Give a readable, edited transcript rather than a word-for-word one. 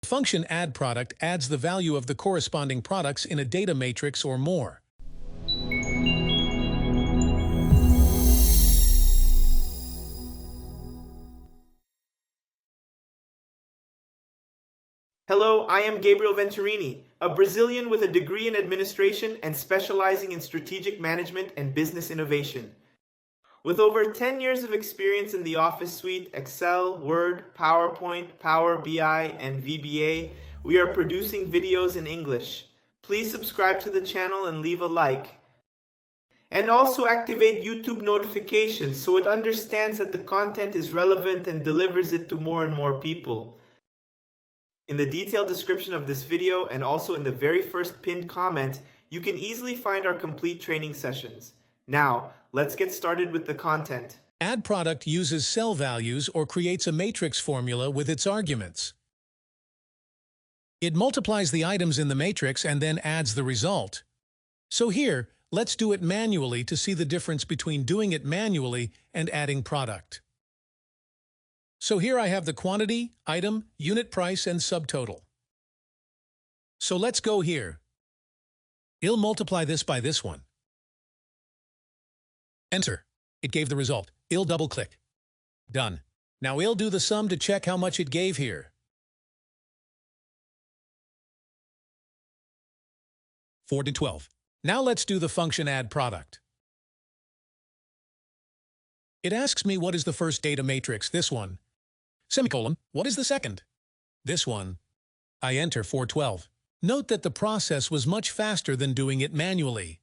The function addProduct adds the value of the corresponding products in a data matrix or more. Hello, I am Gabriel Venturini, a Brazilian with a degree in administration and specializing in strategic management and business innovation. With over 10 years of experience in the Office suite, Excel, Word, PowerPoint, Power BI, and VBA, we are producing videos in English. Please subscribe to the channel and leave a like. And also activate YouTube notifications so it understands that the content is relevant and delivers it to more and more people. In the detailed description of this video and also in the very first pinned comment, you can easily find our complete training sessions. Now, let's get started with the content. addProduct uses cell values or creates a matrix formula with its arguments. It multiplies the items in the matrix and then adds the result. So here, let's do it manually to see the difference between doing it manually and adding product. So here I have the quantity, item, unit price, and subtotal. So let's go here. I'll multiply this by this one. Enter. It gave the result. I'll double-click. Done. Now I'll do the sum to check how much it gave here. 4 to 12. Now let's do the function addProduct. It asks me what is the first data matrix, this one. Semicolon, what is the second? This one. I enter 412. Note that the process was much faster than doing it manually.